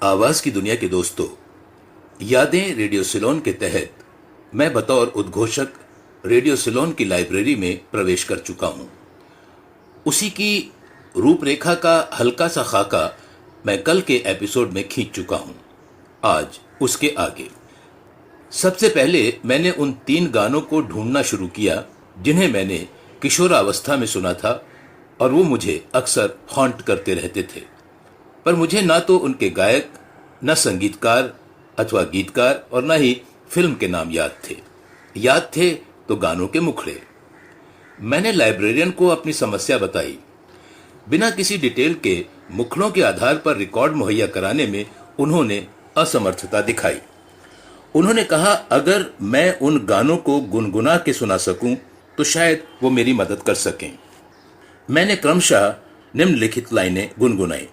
आवाज की दुनिया के दोस्तों, यादें रेडियो सिलोन के तहत मैं बतौर उद्घोषक रेडियो सिलोन की लाइब्रेरी में प्रवेश कर चुका हूं। उसी की रूपरेखा का हल्का सा खाका मैं कल के एपिसोड में खींच चुका हूं। आज उसके आगे। सबसे पहले मैंने उन 3 गानों को ढूंढना शुरू किया जिन्हें मैंने किशोरावस्था में सुना था और वो मुझे अक्सर हॉन्ट करते रहते थे, पर मुझे ना तो उनके गायक, न संगीतकार अथवा गीतकार और न ही फिल्म के नाम याद थे तो गानों के मुखड़े। मैंने लाइब्रेरियन को अपनी समस्या बताई। बिना किसी डिटेल के मुखड़ों के आधार पर रिकॉर्ड मुहैया कराने में उन्होंने असमर्थता दिखाई। उन्होंने कहा अगर मैं उन गानों को गुनगुना के सुना सकूं तो शायद वो मेरी मदद कर सकें। मैंने क्रमशः निम्नलिखित लाइनें गुनगुनाई।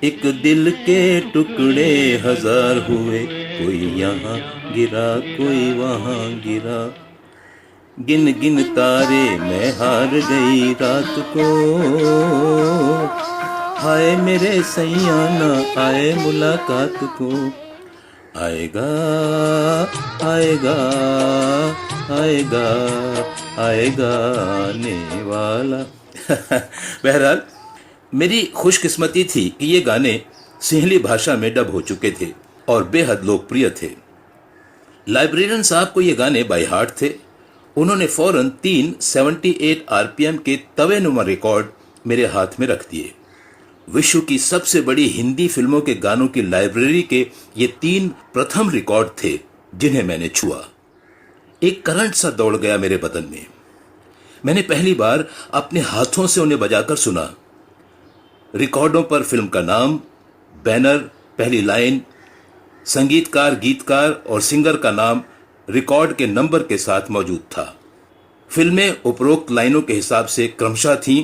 एक दिल के टुकड़े 1000 हुए, कोई यहाँ गिरा कोई वहाँ गिरा, गिन गिन तारे मैं हार गई रात को, हाय मेरे सैया ना आए मुलाकात को, आएगा आएगा आएगा आएगा आने वाला। बहरहाल मेरी खुशकिस्मती थी कि ये गाने सिंहली भाषा में डब हो चुके थे और बेहद लोकप्रिय थे। लाइब्रेरियन साहब को ये गाने बाय हार्ट थे। उन्होंने फौरन 3 78 आरपीएम के तवेनुमा रिकॉर्ड मेरे हाथ में रख दिए। विश्व की सबसे बड़ी हिंदी फिल्मों के गानों की लाइब्रेरी के ये 3 प्रथम रिकॉर्ड थे जिन्हें मैंने छुआ। एक करंट सा दौड़ गया मेरे बदन में। मैंने पहली बार अपने हाथों से उन्हें बजाकर सुना। रिकॉर्डों पर फिल्म का नाम, बैनर, पहली लाइन, संगीतकार, गीतकार और सिंगर का नाम रिकॉर्ड के नंबर के साथ मौजूद था। फिल्में उपरोक्त लाइनों के हिसाब से क्रमशः थीं।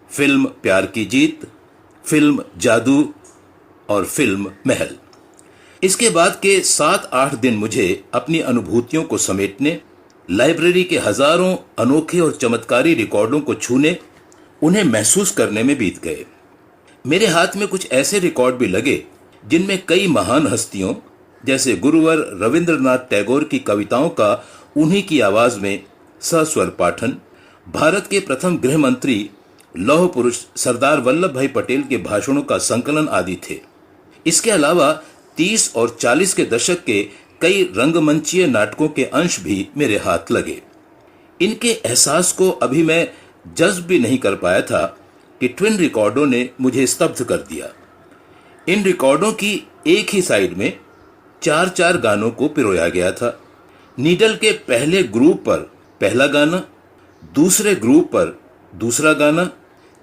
फिल्म प्यार की जीत, फिल्म जादू और फिल्म महल। इसके बाद के 7-8 दिन मुझे अपनी अनुभूतियों को समेटने, लाइब्रेरी के हजारों अनोखे और चमत्कारी रिकॉर्डों को छूने, उन्हें महसूस करने में बीत गए। मेरे हाथ में कुछ ऐसे रिकॉर्ड भी लगे जिनमें कई महान हस्तियों जैसे गुरुवर रविंद्रनाथ टैगोर की कविताओं का उन्हीं की आवाज में सस्वर पाठन, भारत के प्रथम गृह मंत्री लौह पुरुष सरदार वल्लभ भाई पटेल के भाषणों का संकलन आदि थे। इसके अलावा 30 और 40 के दशक के कई रंगमंचीय नाटकों के अंश भी मेरे हाथ लगे। इनके एहसास को अभी मैं जज्ब भी नहीं कर पाया था कि ट्विन रिकॉर्डों ने मुझे स्तब्ध कर दिया। इन रिकॉर्डों की एक ही साइड में 4-4 गानों को पिरोया गया था। नीडल के पहले ग्रुप पर पहला गाना, दूसरे ग्रुप पर दूसरा गाना,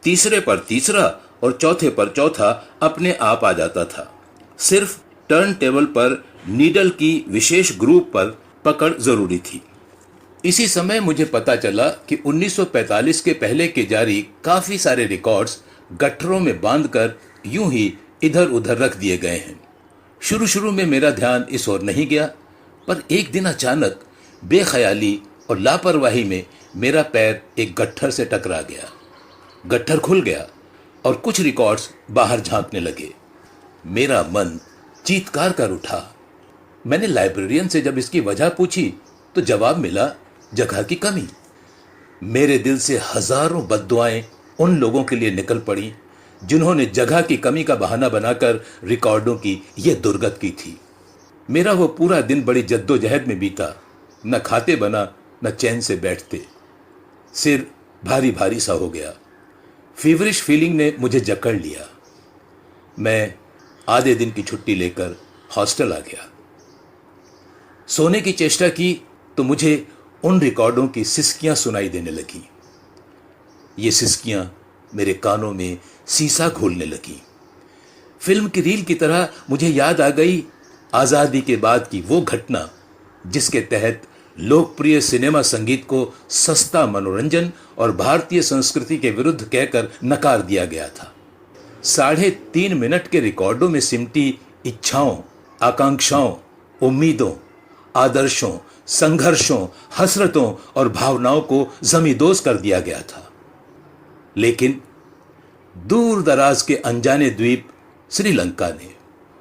तीसरे पर तीसरा और चौथे पर चौथा अपने आप आ जाता था। सिर्फ टर्न टेबल पर नीडल की विशेष ग्रुप पर पकड़ जरूरी थी। इसी समय मुझे पता चला कि 1945 के पहले के जारी काफी सारे रिकॉर्ड्स गट्ठरों में बांधकर यूं ही इधर उधर रख दिए गए हैं। शुरू में मेरा ध्यान इस ओर नहीं गया, पर एक दिन अचानक बेख्याली और लापरवाही में मेरा पैर एक गट्ठर से टकरा गया। गट्ठर खुल गया और कुछ रिकॉर्ड्स बाहर झांकने लगे। मेरा मन चीत्कार कर उठा। मैंने लाइब्रेरियन से जब इसकी वजह पूछी तो जवाब मिला, जगह की कमी। मेरे दिल से हजारों बद्दुआएं उन लोगों के लिए निकल पड़ी जिन्होंने जगह की कमी का बहाना बनाकर रिकॉर्डों की यह दुर्गत की थी। मेरा वो पूरा दिन बड़ी जद्दोजहद में बीता। न खाते बना, न चैन से बैठते। सिर भारी भारी सा हो गया। फीवरिश फीलिंग ने मुझे जकड़ लिया। मैं आधे दिन की छुट्टी लेकर हॉस्टल आ गया। सोने की चेष्टा की तो मुझे उन रिकॉर्डों की सिसकियां सुनाई देने लगी। ये सिसकियां मेरे कानों में सीसा घोलने लगी। फिल्म की रील की तरह मुझे याद आ गई आजादी के बाद की वो घटना जिसके तहत लोकप्रिय सिनेमा संगीत को सस्ता मनोरंजन और भारतीय संस्कृति के विरुद्ध कहकर नकार दिया गया था। 3.5 मिनट के रिकॉर्डों में सिमटी इच्छाओं, आकांक्षाओं, उम्मीदों, आदर्शों, संघर्षों, हसरतों और भावनाओं को जमींदोज कर दिया गया था। लेकिन दूर दराज के अनजाने द्वीप श्रीलंका ने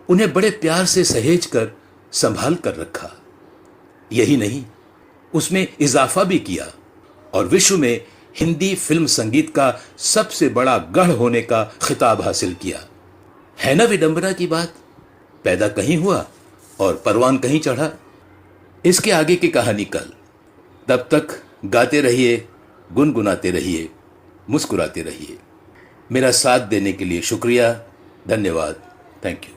उन्हें बड़े प्यार से सहेज कर संभाल कर रखा। यही नहीं, उसमें इजाफा भी किया और विश्व में हिंदी फिल्म संगीत का सबसे बड़ा गढ़ होने का खिताब हासिल किया। है ना विडंबना की बात? पैदा कहीं हुआ और परवान कहीं चढ़ा। इसके आगे की कहानी कल। तब तक गाते रहिए, गुनगुनाते रहिए, मुस्कुराते रहिए। मेरा साथ देने के लिए शुक्रिया, धन्यवाद, थैंक यू।